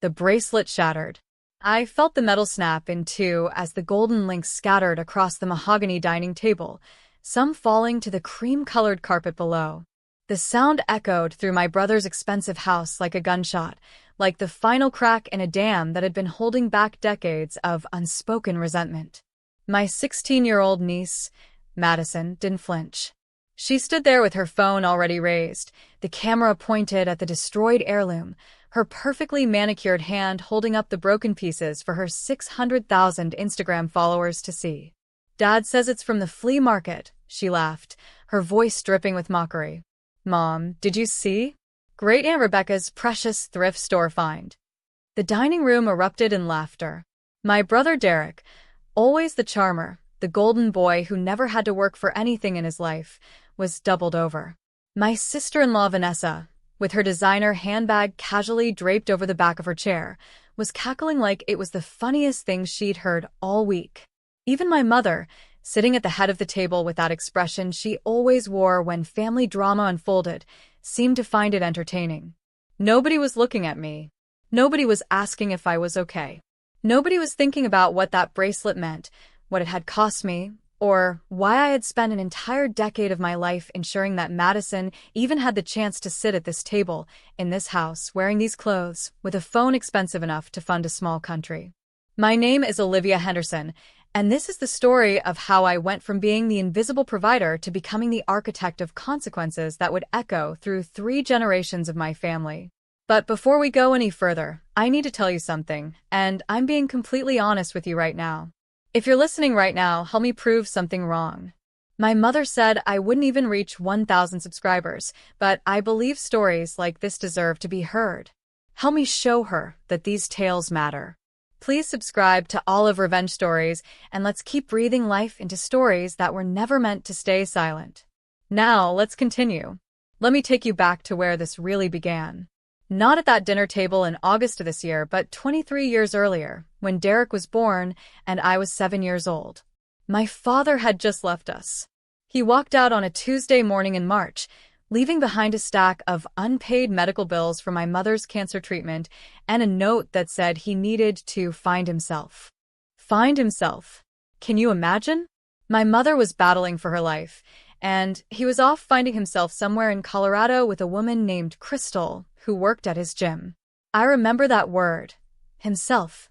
The bracelet shattered. I felt the metal snap in two as the golden links scattered across the mahogany dining table, some falling to the cream-colored carpet below. The sound echoed through my brother's expensive house like a gunshot, like the final crack in a dam that had been holding back decades of unspoken resentment. My 16-year-old niece, Madison, didn't flinch. She stood there with her phone already raised, the camera pointed at the destroyed heirloom, her perfectly manicured hand holding up the broken pieces for her 600,000 Instagram followers to see. "Dad says it's from the flea market," she laughed, her voice dripping with mockery. "Mom, did you see? Great Aunt Rebecca's precious thrift store find." The dining room erupted in laughter. My brother Derek, always the charmer, the golden boy who never had to work for anything in his life, was doubled over. My sister-in-law Vanessa, with her designer handbag casually draped over the back of her chair, was cackling like it was the funniest thing she'd heard all week. Even my mother, sitting at the head of the table with that expression she always wore when family drama unfolded, seemed to find it entertaining. Nobody was looking at me. Nobody was asking if I was okay. Nobody was thinking about what that bracelet meant, what it had cost me, or why I had spent an entire decade of my life ensuring that Madison even had the chance to sit at this table, in this house, wearing these clothes, with a phone expensive enough to fund a small country. My name is Olivia Henderson, and this is the story of how I went from being the invisible provider to becoming the architect of consequences that would echo through 3 generations of my family. But before we go any further, I need to tell you something, and I'm being completely honest with you right now. If you're listening right now, help me prove something wrong. My mother said I wouldn't even reach 1,000 subscribers, but I believe stories like this deserve to be heard. Help me show her that these tales matter. Please subscribe to Olive Revenge Stories, and let's keep breathing life into stories that were never meant to stay silent. Now, let's continue. Let me take you back to where this really began. Not at that dinner table in August of this year, but 23 years earlier, when Derek was born and I was 7 years old. My father had just left us. He walked out on a Tuesday morning in March, leaving behind a stack of unpaid medical bills for my mother's cancer treatment and a note that said he needed to find himself. Find himself. Can you imagine? My mother was battling for her life, and he was off finding himself somewhere in Colorado with a woman named Crystal, who worked at his gym. I remember that word, himself,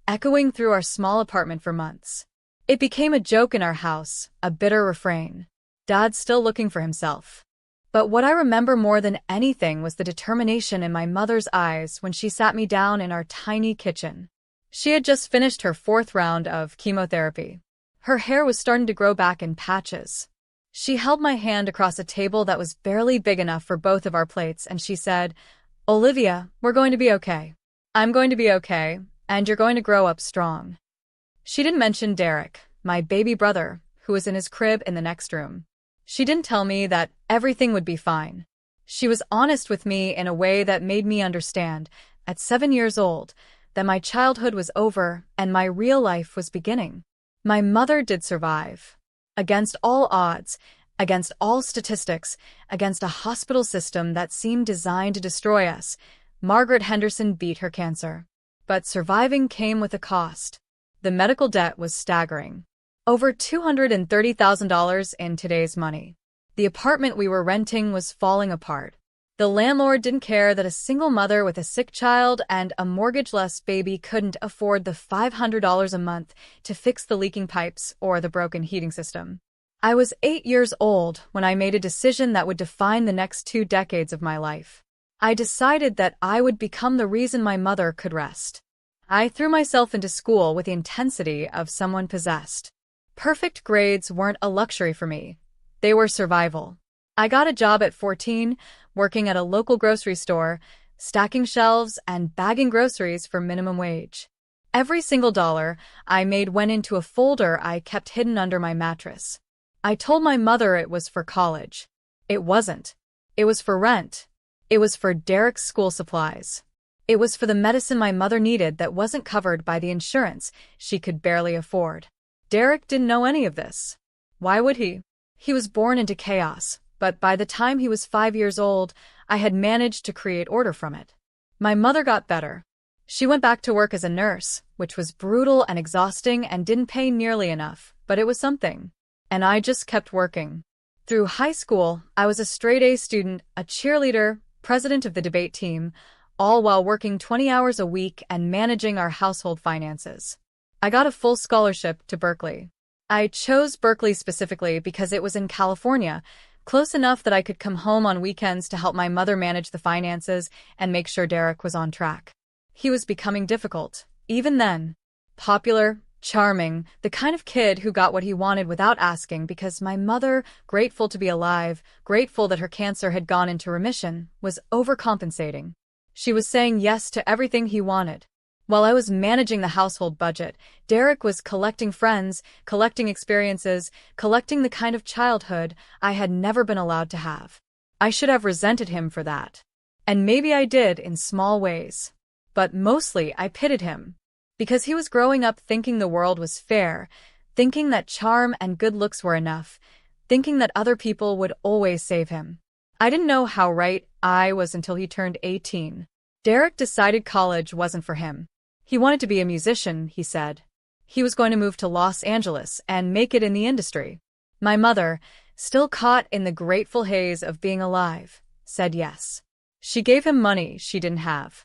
echoing through our small apartment for months. It became a joke in our house, a bitter refrain. Dad's still looking for himself. But what I remember more than anything was the determination in my mother's eyes when she sat me down in our tiny kitchen. She had just finished her 4th round of chemotherapy. Her hair was starting to grow back in patches. She held my hand across a table that was barely big enough for both of our plates, and she said, "Olivia, we're going to be okay. I'm going to be okay, and you're going to grow up strong." She didn't mention Derek, my baby brother, who was in his crib in the next room. She didn't tell me that everything would be fine. She was honest with me in a way that made me understand, at 7 years old, that my childhood was over and my real life was beginning. My mother did survive. Against all odds, against all statistics, against a hospital system that seemed designed to destroy us, Margaret Henderson beat her cancer. But surviving came with a cost. The medical debt was staggering. Over $230,000 in today's money. The apartment we were renting was falling apart. The landlord didn't care that a single mother with a sick child and a mortgage-less baby couldn't afford the $500 a month to fix the leaking pipes or the broken heating system. I was 8 years old when I made a decision that would define the next 2 decades of my life. I decided that I would become the reason my mother could rest. I threw myself into school with the intensity of someone possessed. Perfect grades weren't a luxury for me. They were survival. I got a job at 14, working at a local grocery store, stacking shelves and bagging groceries for minimum wage. Every single dollar I made went into a folder I kept hidden under my mattress. I told my mother it was for college. It wasn't. It was for rent. It was for Derek's school supplies. It was for the medicine my mother needed that wasn't covered by the insurance she could barely afford. Derek didn't know any of this. Why would he? He was born into chaos, but by the time he was 5 years old, I had managed to create order from it. My mother got better. She went back to work as a nurse, which was brutal and exhausting and didn't pay nearly enough, but it was something. And I just kept working. Through high school, I was a straight-A student, a cheerleader, president of the debate team, all while working 20 hours a week and managing our household finances. I got a full scholarship to Berkeley. I chose Berkeley specifically because it was in California, close enough that I could come home on weekends to help my mother manage the finances and make sure Derek was on track. He was becoming difficult, even then. Popular, charming, the kind of kid who got what he wanted without asking because my mother, grateful to be alive, grateful that her cancer had gone into remission, was overcompensating. She was saying yes to everything he wanted. While I was managing the household budget, Derek was collecting friends, collecting experiences, collecting the kind of childhood I had never been allowed to have. I should have resented him for that. And maybe I did in small ways. But mostly I pitied him. Because he was growing up thinking the world was fair, thinking that charm and good looks were enough, thinking that other people would always save him. I didn't know how right I was until he turned 18. Derek decided college wasn't for him. He wanted to be a musician, he said. He was going to move to Los Angeles and make it in the industry. My mother, still caught in the grateful haze of being alive, said yes. She gave him money she didn't have.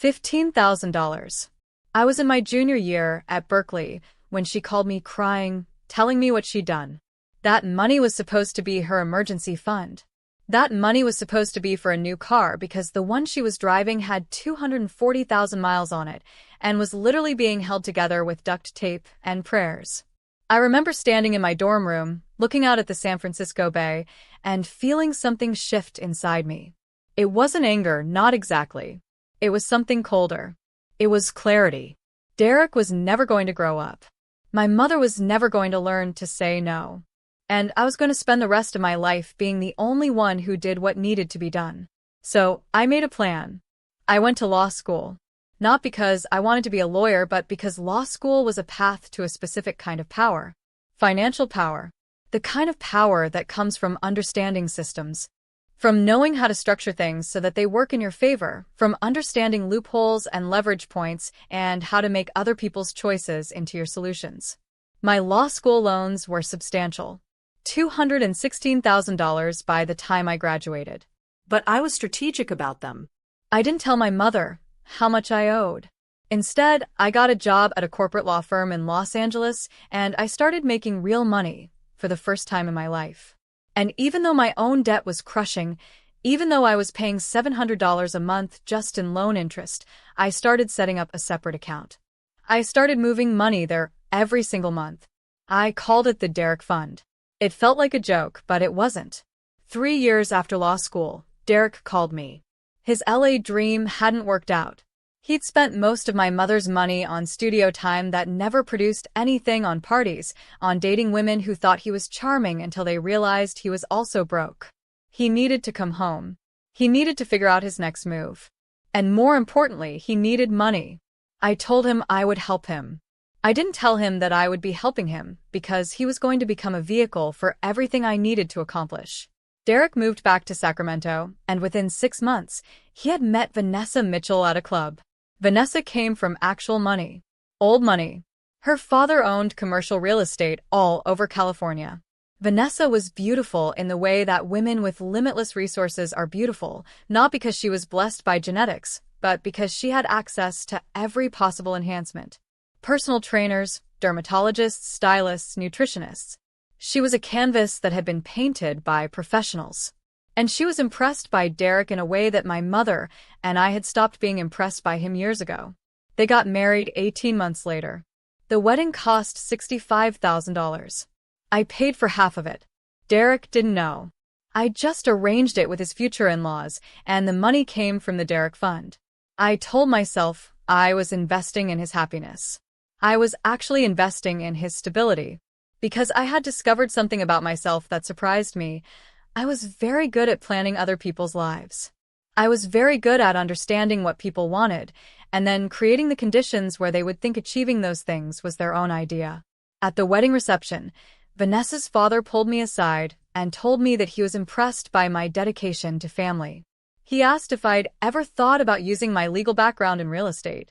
$15,000. I was in my junior year at Berkeley when she called me crying, telling me what she'd done. That money was supposed to be her emergency fund. That money was supposed to be for a new car because the one she was driving had 240,000 miles on it and was literally being held together with duct tape and prayers. I remember standing in my dorm room, looking out at the San Francisco Bay, and feeling something shift inside me. It wasn't anger, not exactly. It was something colder. It was clarity. Derek was never going to grow up. My mother was never going to learn to say no. And I was going to spend the rest of my life being the only one who did what needed to be done. So I made a plan. I went to law school. Not because I wanted to be a lawyer, but because law school was a path to a specific kind of power. Financial power. The kind of power that comes from understanding systems. From knowing how to structure things so that they work in your favor, from understanding loopholes and leverage points, and how to make other people's choices into your solutions. My law school loans were substantial. $216,000 by the time I graduated. But I was strategic about them. I didn't tell my mother how much I owed. Instead, I got a job at a corporate law firm in Los Angeles, and I started making real money for the first time in my life. And even though my own debt was crushing, even though I was paying $700 a month just in loan interest, I started setting up a separate account. I started moving money there every single month. I called it the Derek Fund. It felt like a joke, but it wasn't. 3 years after law school, Derek called me. His LA dream hadn't worked out. He'd spent most of my mother's money on studio time that never produced anything, on parties, on dating women who thought he was charming until they realized he was also broke. He needed to come home. He needed to figure out his next move. And more importantly, he needed money. I told him I would help him. I didn't tell him that I would be helping him, because he was going to become a vehicle for everything I needed to accomplish. Derek moved back to Sacramento, and within 6 months, he had met Vanessa Mitchell at a club. Vanessa came from actual money. Old money. Her father owned commercial real estate all over California. Vanessa was beautiful in the way that women with limitless resources are beautiful, not because she was blessed by genetics, but because she had access to every possible enhancement. Personal trainers, dermatologists, stylists, nutritionists. She was a canvas that had been painted by professionals. And she was impressed by Derek in a way that my mother and I had stopped being impressed by him years ago. They got married 18 months later. The wedding cost $65,000. I paid for half of it. Derek didn't know. I just arranged it with his future in-laws, and the money came from the Derek Fund. I told myself I was investing in his happiness. I was actually investing in his stability. Because I had discovered something about myself that surprised me. I was very good at planning other people's lives. I was very good at understanding what people wanted, and then creating the conditions where they would think achieving those things was their own idea. At the wedding reception, Vanessa's father pulled me aside and told me that he was impressed by my dedication to family. He asked if I'd ever thought about using my legal background in real estate.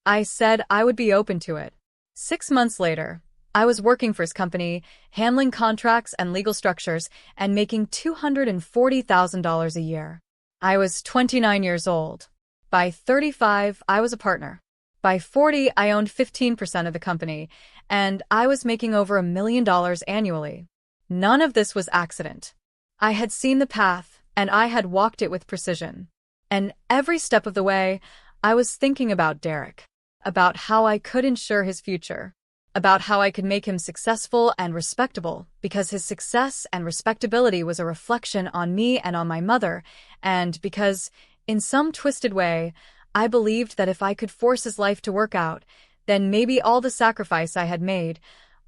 I said I would be open to it. 6 months later, I was working for his company, handling contracts and legal structures, and making $240,000 a year. I was 29 years old. By 35, I was a partner. By 40, I owned 15% of the company, and I was making over $1 million annually. None of this was accident. I had seen the path, and I had walked it with precision. And every step of the way, I was thinking about Derek, about how I could ensure his future, about how I could make him successful and respectable, because his success and respectability was a reflection on me and on my mother, and because, in some twisted way, I believed that if I could force his life to work out, then maybe all the sacrifice I had made,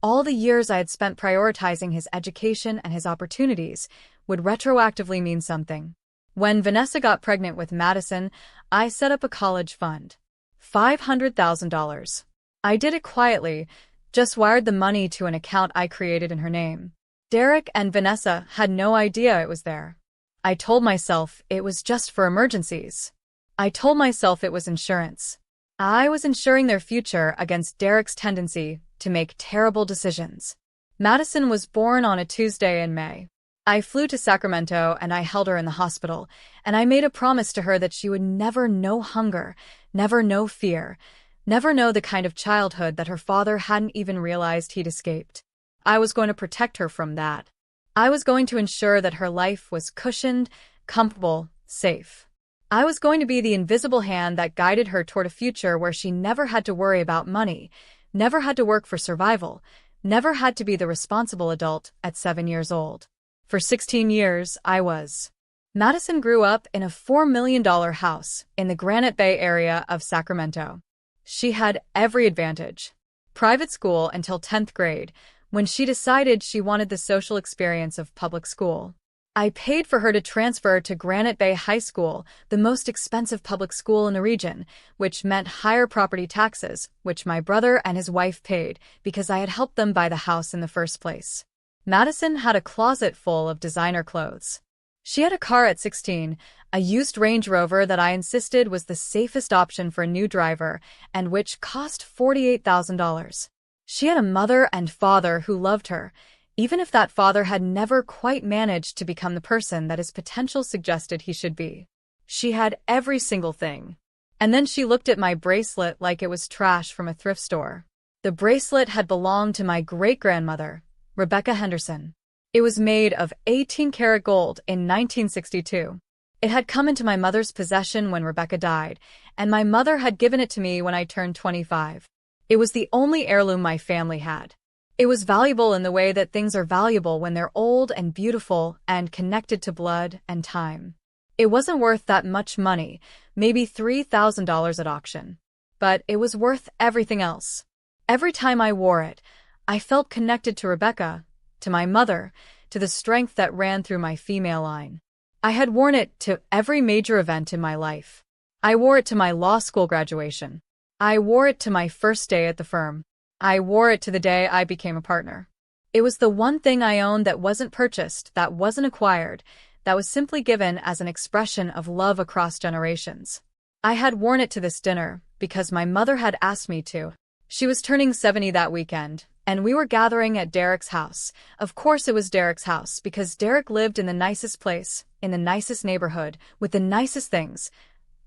all the years I had spent prioritizing his education and his opportunities, would retroactively mean something. When Vanessa got pregnant with Madison, I set up a college fund. $500,000. I did it quietly, just wired the money to an account I created in her name. Derek and Vanessa had no idea it was there. I told myself it was just for emergencies. I told myself it was insurance. I was insuring their future against Derek's tendency to make terrible decisions. Madison was born on a Tuesday in May. I flew to Sacramento and I held her in the hospital, and I made a promise to her that she would never know hunger, never know fear, never know the kind of childhood that her father hadn't even realized he'd escaped. I was going to protect her from that. I was going to ensure that her life was cushioned, comfortable, safe. I was going to be the invisible hand that guided her toward a future where she never had to worry about money, never had to work for survival, never had to be the responsible adult at 7 years old. For 16 years, I was. Madison grew up in a $4 million house in the Granite Bay area of Sacramento. She had every advantage. Private school until 10th grade, when she decided she wanted the social experience of public school. I paid for her to transfer to Granite Bay High School, the most expensive public school in the region, which meant higher property taxes, which my brother and his wife paid because I had helped them buy the house in the first place. Madison had a closet full of designer clothes. She had a car at 16, a used Range Rover that I insisted was the safest option for a new driver and which cost $48,000. She had a mother and father who loved her, even if that father had never quite managed to become the person that his potential suggested he should be. She had every single thing. And then she looked at my bracelet like it was trash from a thrift store. The bracelet had belonged to my great-grandmother, Rebecca Henderson. It was made of 18-karat gold in 1962. It had come into my mother's possession when Rebecca died, and my mother had given it to me when I turned 25. It was the only heirloom my family had. It was valuable in the way that things are valuable when they're old and beautiful and connected to blood and time. It wasn't worth that much money, maybe $3,000 at auction. But it was worth everything else. Every time I wore it, I felt connected to Rebecca, to my mother, to the strength that ran through my female line. I had worn it to every major event in my life. I wore it to my law school graduation. I wore it to my first day at the firm. I wore it to the day I became a partner. It was the one thing I owned that wasn't purchased, that wasn't acquired, that was simply given as an expression of love across generations. I had worn it to this dinner because my mother had asked me to. She was turning 70 that weekend, and we were gathering at Derek's house. Of course it was Derek's house, because Derek lived in the nicest place, in the nicest neighborhood, with the nicest things,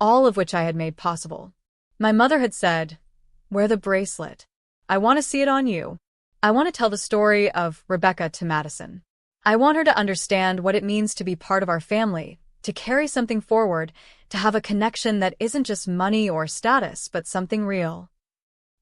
all of which I had made possible. My mother had said, "Wear the bracelet. I want to see it on you. I want to tell the story of Rebecca to Madison. I want her to understand what it means to be part of our family, to carry something forward, to have a connection that isn't just money or status, but something real."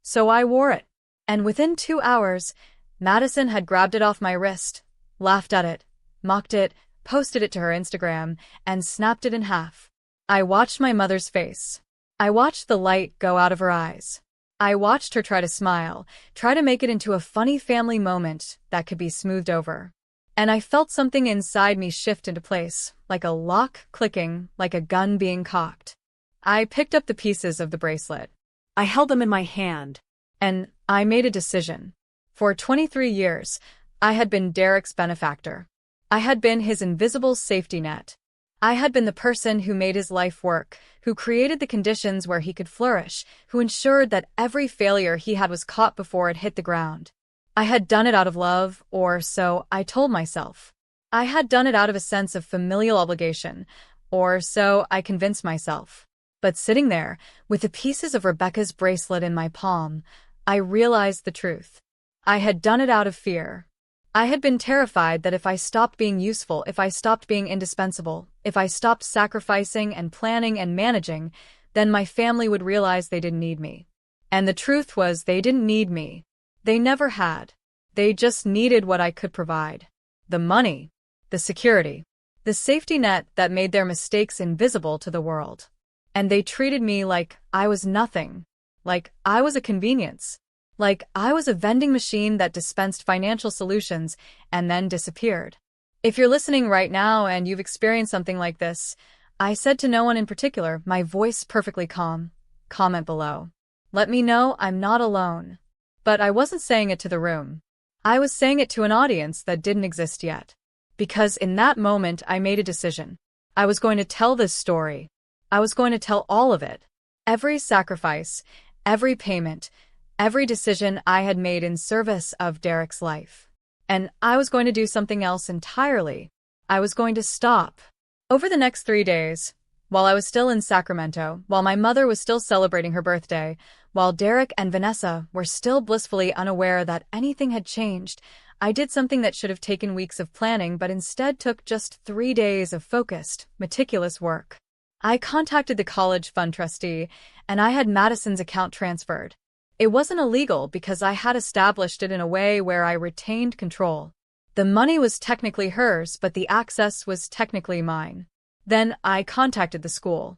So I wore it. And within 2 hours, Madison had grabbed it off my wrist, laughed at it, mocked it, posted it to her Instagram, and snapped it in half. I watched my mother's face. I watched the light go out of her eyes. I watched her try to smile, try to make it into a funny family moment that could be smoothed over. And I felt something inside me shift into place, like a lock clicking, like a gun being cocked. I picked up the pieces of the bracelet. I held them in my hand. And I made a decision. For 23 years, I had been Derek's benefactor. I had been his invisible safety net. I had been the person who made his life work, who created the conditions where he could flourish, who ensured that every failure he had was caught before it hit the ground. I had done it out of love, or so I told myself. I had done it out of a sense of familial obligation, or so I convinced myself. But sitting there, with the pieces of Rebecca's bracelet in my palm, I realized the truth. I had done it out of fear. I had been terrified that if I stopped being useful, if I stopped being indispensable, if I stopped sacrificing and planning and managing, then my family would realize they didn't need me. And the truth was, they didn't need me. They never had. They just needed what I could provide. The money, the security, the safety net that made their mistakes invisible to the world. And they treated me like I was nothing, like I was a convenience, like I was a vending machine that dispensed financial solutions and then disappeared. If you're listening right now and you've experienced something like this, I said to no one in particular, my voice perfectly calm, comment below. Let me know I'm not alone. But I wasn't saying it to the room. I was saying it to an audience that didn't exist yet. Because in that moment I made a decision. I was going to tell this story. I was going to tell all of it. Every sacrifice, every payment, every decision I had made in service of Derek's life. And I was going to do something else entirely. I was going to stop. Over the next 3 days, while I was still in Sacramento, while my mother was still celebrating her birthday, while Derek and Vanessa were still blissfully unaware that anything had changed, I did something that should have taken weeks of planning but instead took just 3 days of focused, meticulous work. I contacted the college fund trustee, and I had Madison's account transferred. It wasn't illegal because I had established it in a way where I retained control. The money was technically hers, but the access was technically mine. Then I contacted the school.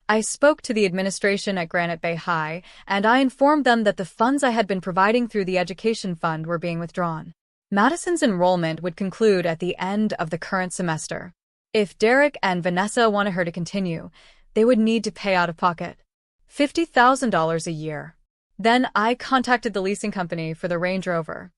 I spoke to the administration at Granite Bay High, and I informed them that the funds I had been providing through the education fund were being withdrawn. Madison's enrollment would conclude at the end of the current semester. If Derek and Vanessa wanted her to continue, they would need to pay out of pocket $50,000 a year. Then I contacted the leasing company for the Range Rover.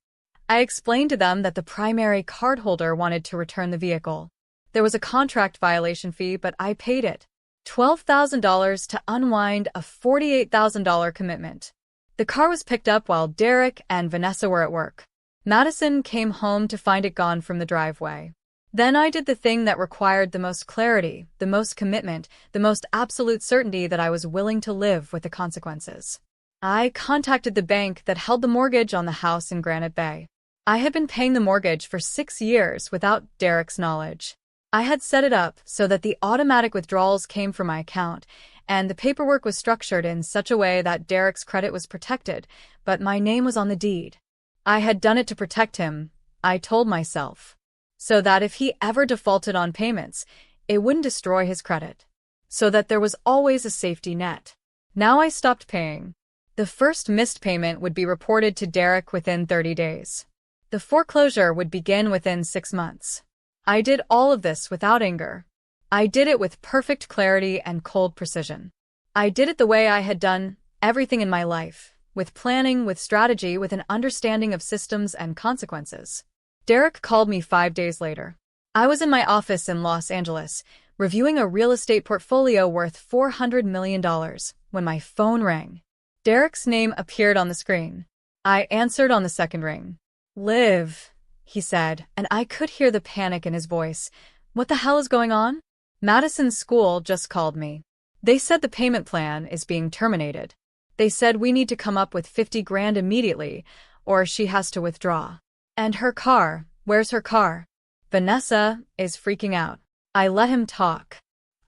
I explained to them that the primary cardholder wanted to return the vehicle. There was a contract violation fee, but I paid it. $12,000 to unwind a $48,000 commitment. The car was picked up while Derek and Vanessa were at work. Madison came home to find it gone from the driveway. Then I did the thing that required the most clarity, the most commitment, the most absolute certainty that I was willing to live with the consequences. I contacted the bank that held the mortgage on the house in Granite Bay. I had been paying the mortgage for 6 years without Derek's knowledge. I had set it up so that the automatic withdrawals came from my account, and the paperwork was structured in such a way that Derek's credit was protected, but my name was on the deed. I had done it to protect him, I told myself, so that if he ever defaulted on payments, it wouldn't destroy his credit, so that there was always a safety net. Now I stopped paying. The first missed payment would be reported to Derek within 30 days. The foreclosure would begin within 6 months. I did all of this without anger. I did it with perfect clarity and cold precision. I did it the way I had done everything in my life, with planning, with strategy, with an understanding of systems and consequences. Derek called me 5 days later. I was in my office in Los Angeles, reviewing a real estate portfolio worth $400 million, when my phone rang. Derek's name appeared on the screen. I answered on the second ring. "Liv," he said, and I could hear the panic in his voice. "What the hell is going on?" "Madison's school just called me. They said the payment plan is being terminated. They said we need to come up with 50 grand immediately, or she has to withdraw. And her car, where's her car?" Vanessa is freaking out. I let him talk.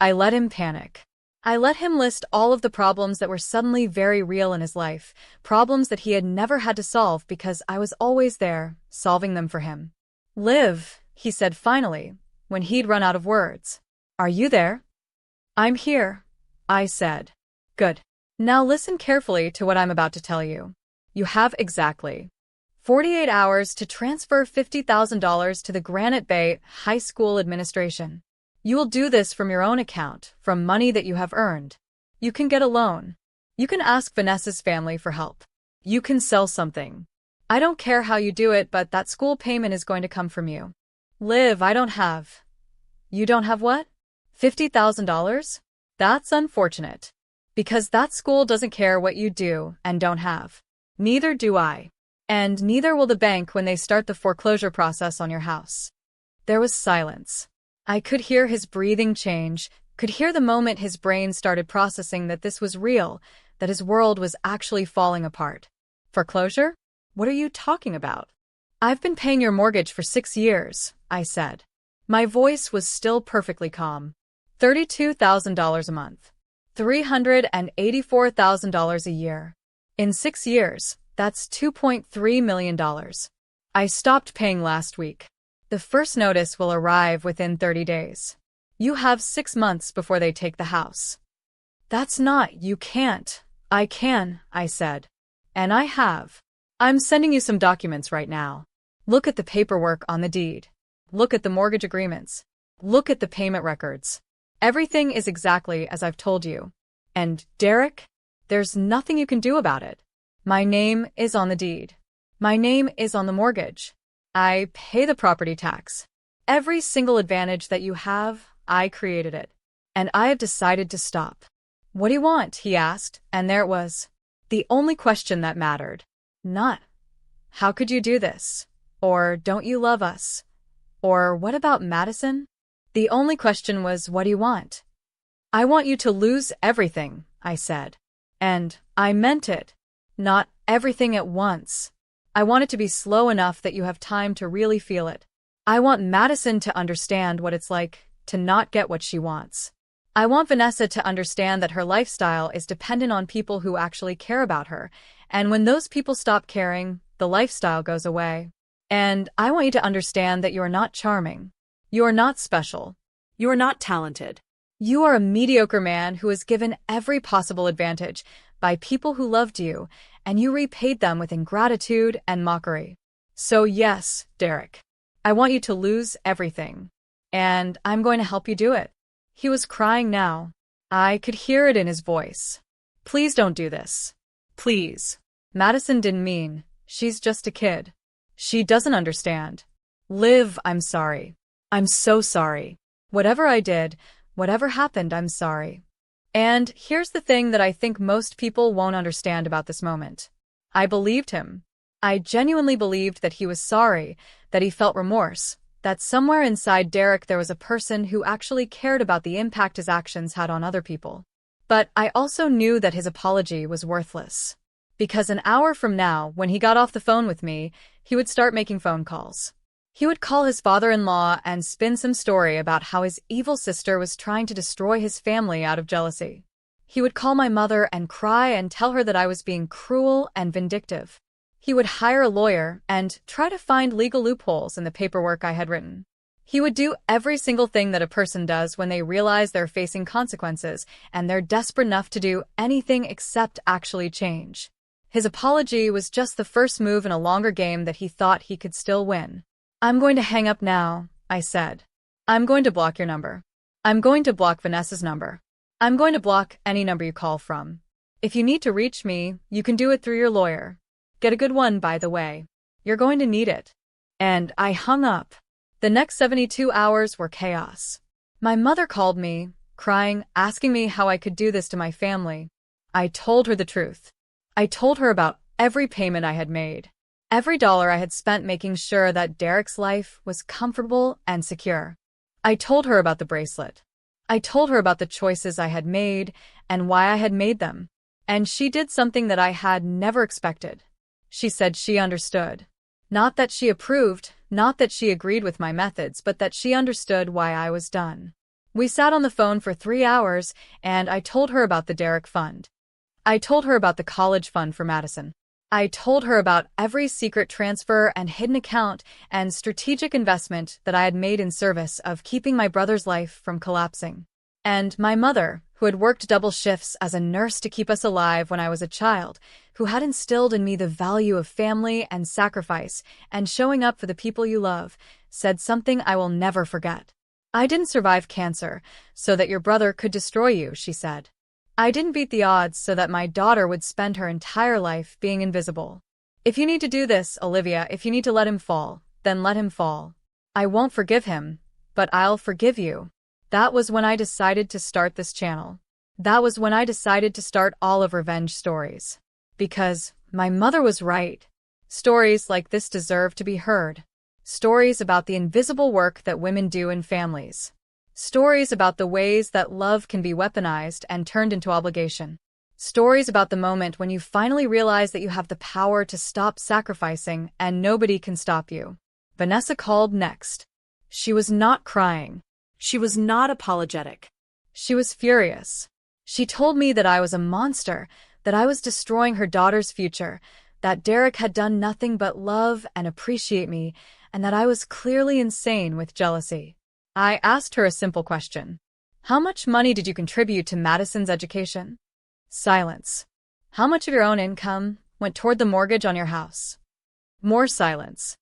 I let him panic. I let him list all of the problems that were suddenly very real in his life, problems that he had never had to solve because I was always there, solving them for him. "Liv," he said finally, when he'd run out of words. "Are you there?" "I'm here," I said. "Good. Now listen carefully to what I'm about to tell you. You have exactly 48 hours to transfer $50,000 to the Granite Bay High School administration. You will do this from your own account, from money that you have earned. You can get a loan. You can ask Vanessa's family for help. You can sell something. I don't care how you do it, but that school payment is going to come from you." "Liv, I don't have." "You don't have what?" $50,000? That's unfortunate. Because that school doesn't care what you do and don't have. Neither do I. And neither will the bank when they start the foreclosure process on your house. There was silence. I could hear his breathing change, could hear the moment his brain started processing that this was real, that his world was actually falling apart. Foreclosure? What are you talking about? I've been paying your mortgage for 6 years, I said. My voice was still perfectly calm. $32,000 a month. $384,000 a year. In 6 years, that's $2.3 million. I stopped paying last week. The first notice will arrive within 30 days. You have 6 months before they take the house. That's not, you can't. I can, I said. And I have. I'm sending you some documents right now. Look at the paperwork on the deed. Look at the mortgage agreements. Look at the payment records. Everything is exactly as I've told you. And, Derek, there's nothing you can do about it. My name is on the deed. My name is on the mortgage. I pay the property tax. Every single advantage that you have, I created it. And I have decided to stop. What do you want? He asked, and there it was. The only question that mattered. Not, how could you do this? Or, don't you love us? Or, what about Madison? The only question was, what do you want? I want you to lose everything, I said. And I meant it. Not everything at once. I want it to be slow enough that you have time to really feel it. I want Madison to understand what it's like to not get what she wants. I want Vanessa to understand that her lifestyle is dependent on people who actually care about her, and when those people stop caring, the lifestyle goes away. And I want you to understand that you are not charming. You are not special. You are not talented. You are a mediocre man who was given every possible advantage by people who loved you, and you repaid them with ingratitude and mockery. So yes, Derek, I want you to lose everything. And I'm going to help you do it. He was crying now. I could hear it in his voice. Please don't do this. Please. Madison didn't mean. She's just a kid. She doesn't understand. Liv, I'm sorry. I'm so sorry. Whatever I did, whatever happened, I'm sorry. And here's the thing that I think most people won't understand about this moment. I believed him. I genuinely believed that he was sorry, that he felt remorse, that somewhere inside Derek there was a person who actually cared about the impact his actions had on other people. But I also knew that his apology was worthless. Because an hour from now, when he got off the phone with me, he would start making phone calls. He would call his father-in-law and spin some story about how his evil sister was trying to destroy his family out of jealousy. He would call my mother and cry and tell her that I was being cruel and vindictive. He would hire a lawyer and try to find legal loopholes in the paperwork I had written. He would do every single thing that a person does when they realize they're facing consequences and they're desperate enough to do anything except actually change. His apology was just the first move in a longer game that he thought he could still win. I'm going to hang up now, I said. I'm going to block your number. I'm going to block Vanessa's number. I'm going to block any number you call from. If you need to reach me, you can do it through your lawyer. Get a good one, by the way. You're going to need it. And I hung up. The next 72 hours were chaos. My mother called me, crying, asking me how I could do this to my family. I told her the truth. I told her about every payment I had made, every dollar I had spent making sure that Derek's life was comfortable and secure. I told her about the bracelet. I told her about the choices I had made and why I had made them. And she did something that I had never expected. She said she understood. Not that she approved, not that she agreed with my methods, but that she understood why I was done. We sat on the phone for 3 hours, and I told her about the Derek Fund. I told her about the college fund for Madison. I told her about every secret transfer and hidden account and strategic investment that I had made in service of keeping my brother's life from collapsing. And my mother, who had worked double shifts as a nurse to keep us alive when I was a child, who had instilled in me the value of family and sacrifice and showing up for the people you love, said something I will never forget. I didn't survive cancer so that your brother could destroy you, she said. I didn't beat the odds so that my daughter would spend her entire life being invisible. If you need to do this, Olivia, if you need to let him fall, then let him fall. I won't forgive him, but I'll forgive you. That was when I decided to start this channel. That was when I decided to start all of revenge stories. Because my mother was right. Stories like this deserve to be heard. Stories about the invisible work that women do in families. Stories about the ways that love can be weaponized and turned into obligation. Stories about the moment when you finally realize that you have the power to stop sacrificing and nobody can stop you. Vanessa called next. She was not crying. She was not apologetic. She was furious. She told me that I was a monster, that I was destroying her daughter's future, that Derek had done nothing but love and appreciate me, and that I was clearly insane with jealousy. I asked her a simple question. How much money did you contribute to Madison's education? Silence. How much of your own income went toward the mortgage on your house? More silence.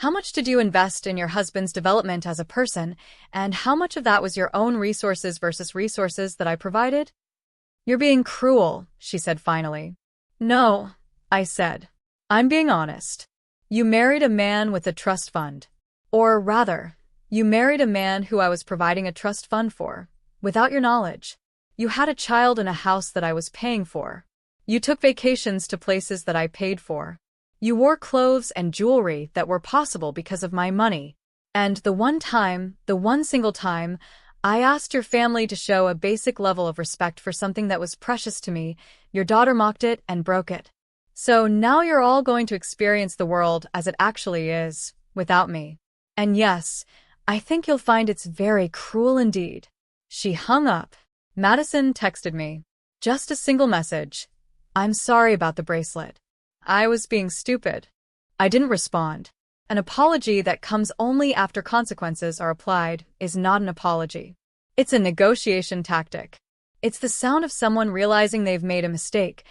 How much did you invest in your husband's development as a person, and how much of that was your own resources versus resources that I provided? You're being cruel, she said finally. No, I said. I'm being honest. You married a man with a trust fund. Or rather, you married a man who I was providing a trust fund for, without your knowledge. You had a child in a house that I was paying for. You took vacations to places that I paid for. You wore clothes and jewelry that were possible because of my money. And the one single time, I asked your family to show a basic level of respect for something that was precious to me, your daughter mocked it and broke it. So now you're all going to experience the world as it actually is, without me. And yes, I think you'll find it's very cruel indeed. She hung up. Madison texted me. Just a single message. I'm sorry about the bracelet. I was being stupid. I didn't respond. An apology that comes only after consequences are applied is not an apology. It's a negotiation tactic. It's the sound of someone realizing they've made a mistake,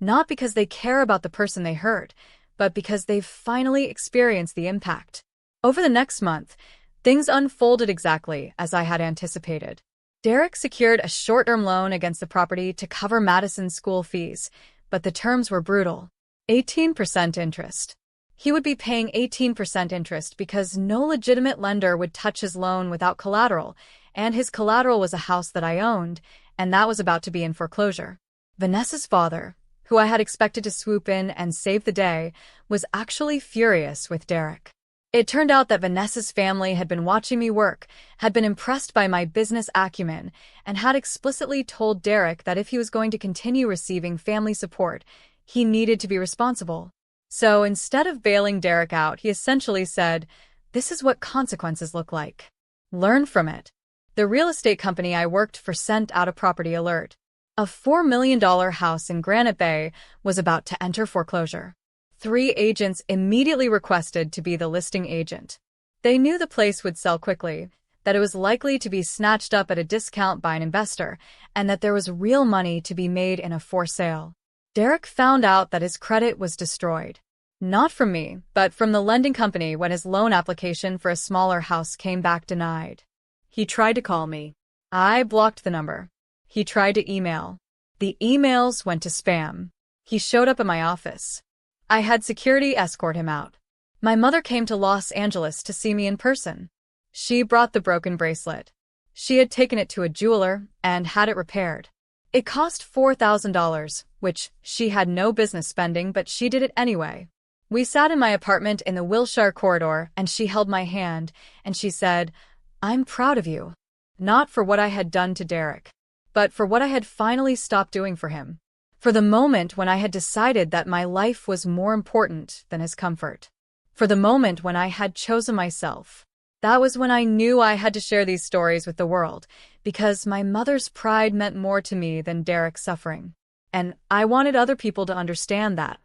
not because they care about the person they hurt, but because they've finally experienced the impact. Over the next month, things unfolded exactly as I had anticipated. Derek secured a short-term loan against the property to cover Madison's school fees, but the terms were brutal. 18% interest. He would be paying 18% interest because no legitimate lender would touch his loan without collateral, and his collateral was a house that I owned, and that was about to be in foreclosure. Vanessa's father, who I had expected to swoop in and save the day, was actually furious with Derek. It turned out that Vanessa's family had been watching me work, had been impressed by my business acumen, and had explicitly told Derek that if he was going to continue receiving family support, he needed to be responsible. So instead of bailing Derek out, he essentially said, "This is what consequences look like. Learn from it." The real estate company I worked for sent out a property alert. A $4 million house in Granite Bay was about to enter foreclosure. 3 agents immediately requested to be the listing agent. They knew the place would sell quickly, that it was likely to be snatched up at a discount by an investor, and that there was real money to be made in a for sale. Derek found out that his credit was destroyed. Not from me, but from the lending company when his loan application for a smaller house came back denied. He tried to call me. I blocked the number. He tried to email. The emails went to spam. He showed up at my office. I had security escort him out. My mother came to Los Angeles to see me in person. She brought the broken bracelet. She had taken it to a jeweler and had it repaired. It cost $4,000, which she had no business spending, but she did it anyway. We sat in my apartment in the Wilshire corridor, and she held my hand, and she said, "I'm proud of you." Not for what I had done to Derek, but for what I had finally stopped doing for him. For the moment when I had decided that my life was more important than his comfort. For the moment when I had chosen myself. That was when I knew I had to share these stories with the world, because my mother's pride meant more to me than Derek's suffering. And I wanted other people to understand that.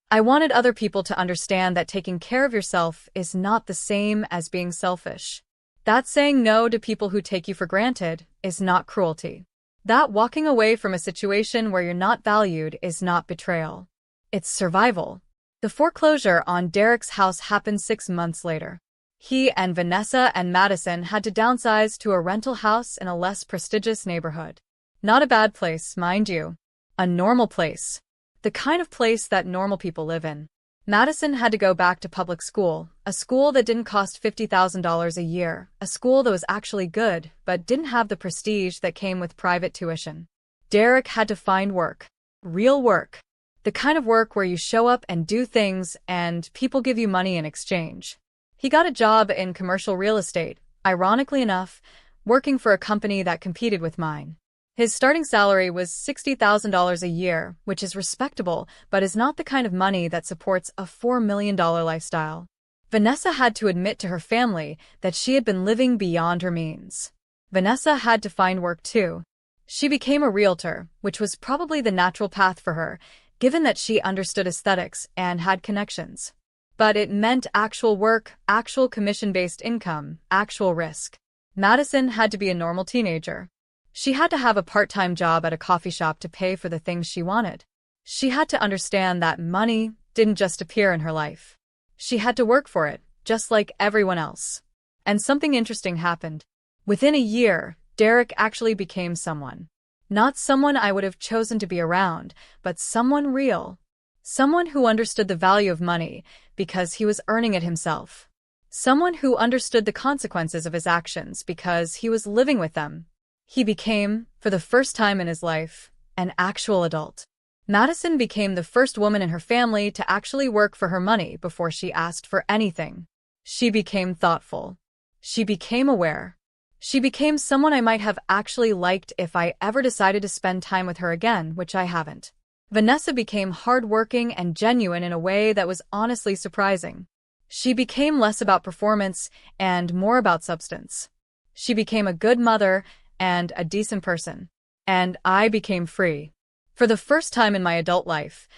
I wanted other people to understand that taking care of yourself is not the same as being selfish. That saying no to people who take you for granted is not cruelty. That walking away from a situation where you're not valued is not betrayal. It's survival. The foreclosure on Derek's house happened 6 months later. He and Vanessa and Madison had to downsize to a rental house in a less prestigious neighborhood. Not a bad place, mind you. A normal place. The kind of place that normal people live in. Madison had to go back to public school, a school that didn't cost $50,000 a year, a school that was actually good, but didn't have the prestige that came with private tuition. Derek had to find work. Real work. The kind of work where you show up and do things and people give you money in exchange. He got a job in commercial real estate, ironically enough, working for a company that competed with mine. His starting salary was $60,000 a year, which is respectable, but is not the kind of money that supports a $4 million lifestyle. Vanessa had to admit to her family that she had been living beyond her means. Vanessa had to find work too. She became a realtor, which was probably the natural path for her, given that she understood aesthetics and had connections. But it meant actual work, actual commission-based income, actual risk. Madison had to be a normal teenager. She had to have a part-time job at a coffee shop to pay for the things she wanted. She had to understand that money didn't just appear in her life. She had to work for it, just like everyone else. And something interesting happened. Within a year, Derek actually became someone. Not someone I would have chosen to be around, but someone real. Someone who understood the value of money because he was earning it himself. Someone who understood the consequences of his actions because he was living with them. He became, for the first time in his life, an actual adult. Madison became the first woman in her family to actually work for her money before she asked for anything. She became thoughtful. She became aware. She became someone I might have actually liked if I ever decided to spend time with her again, which I haven't. Vanessa became hardworking and genuine in a way that was honestly surprising. She became less about performance and more about substance. She became a good mother and a decent person. And I became free. For the first time in my adult life,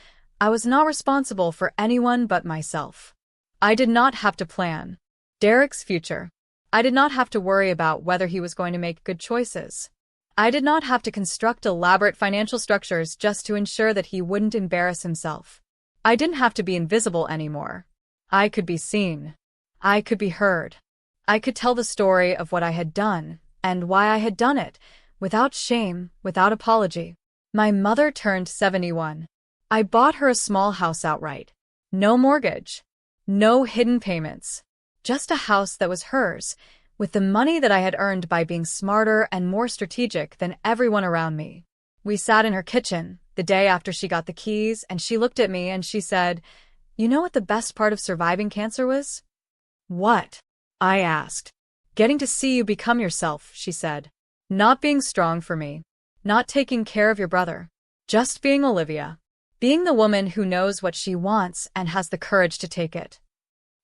I was not responsible for anyone but myself. I did not have to plan Derek's future. I did not have to worry about whether he was going to make good choices. I did not have to construct elaborate financial structures just to ensure that he wouldn't embarrass himself. I didn't have to be invisible anymore. I could be seen. I could be heard. I could tell the story of what I had done and why I had done it, without shame, without apology. My mother turned 71. I bought her a small house outright. No mortgage. No hidden payments. Just a house that was hers, with the money that I had earned by being smarter and more strategic than everyone around me. We sat in her kitchen, the day after she got the keys, and she looked at me and she said, "You know what the best part of surviving cancer was?" "What?" I asked. "Getting to see you become yourself," she said. "Not being strong for me. Not taking care of your brother. Just being Olivia. Being the woman who knows what she wants and has the courage to take it."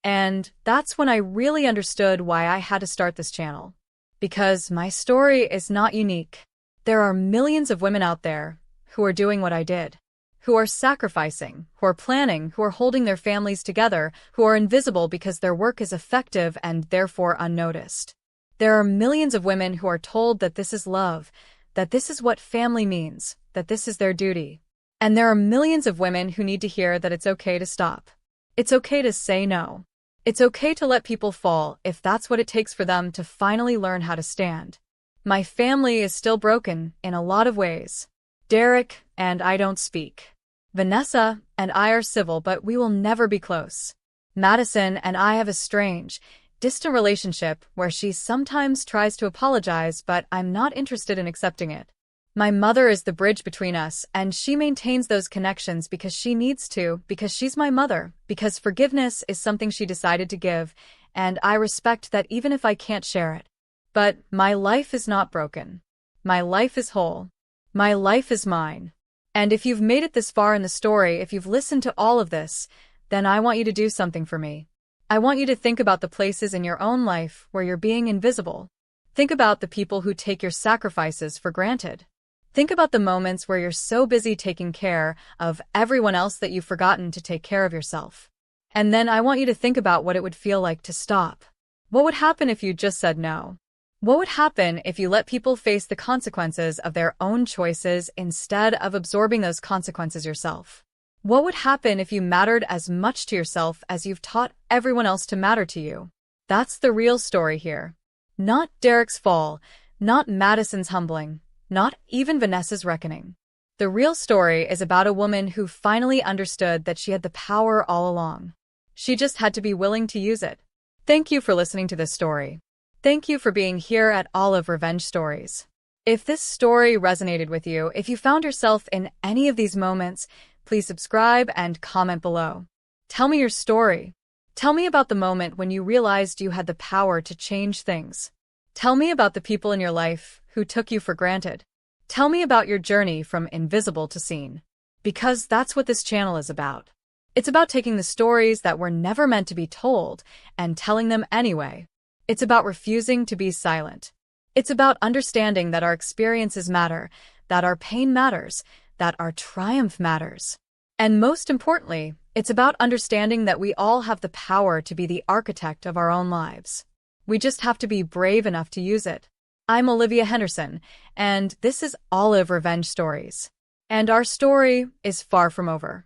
And that's when I really understood why I had to start this channel. Because my story is not unique. There are millions of women out there who are doing what I did. Who are sacrificing, who are planning, who are holding their families together, who are invisible because their work is effective and therefore unnoticed. There are millions of women who are told that this is love, that this is what family means, that this is their duty. And there are millions of women who need to hear that it's okay to stop. It's okay to say no. It's okay to let people fall if that's what it takes for them to finally learn how to stand. My family is still broken in a lot of ways. Derek and I don't speak. Vanessa and I are civil, but we will never be close. Madison and I have a strange, distant relationship where she sometimes tries to apologize, but I'm not interested in accepting it. My mother is the bridge between us, and she maintains those connections because she needs to, because she's my mother, because forgiveness is something she decided to give, and I respect that even if I can't share it. But my life is not broken. My life is whole. My life is mine. And if you've made it this far in the story, if you've listened to all of this, then I want you to do something for me. I want you to think about the places in your own life where you're being invisible. Think about the people who take your sacrifices for granted. Think about the moments where you're so busy taking care of everyone else that you've forgotten to take care of yourself. And then I want you to think about what it would feel like to stop. What would happen if you just said no? What would happen if you let people face the consequences of their own choices instead of absorbing those consequences yourself? What would happen if you mattered as much to yourself as you've taught everyone else to matter to you? That's the real story here. Not Derek's fall, not Madison's humbling, not even Vanessa's reckoning. The real story is about a woman who finally understood that she had the power all along. She just had to be willing to use it. Thank you for listening to this story. Thank you for being here at Olive Revenge Stories. If this story resonated with you, if you found yourself in any of these moments, please subscribe and comment below. Tell me your story. Tell me about the moment when you realized you had the power to change things. Tell me about the people in your life who took you for granted. Tell me about your journey from invisible to seen. Because that's what this channel is about. It's about taking the stories that were never meant to be told and telling them anyway. It's about refusing to be silent. It's about understanding that our experiences matter, that our pain matters, that our triumph matters. And most importantly, it's about understanding that we all have the power to be the architect of our own lives. We just have to be brave enough to use it. I'm Olivia Henderson, and this is Olive Revenge Stories. And our story is far from over.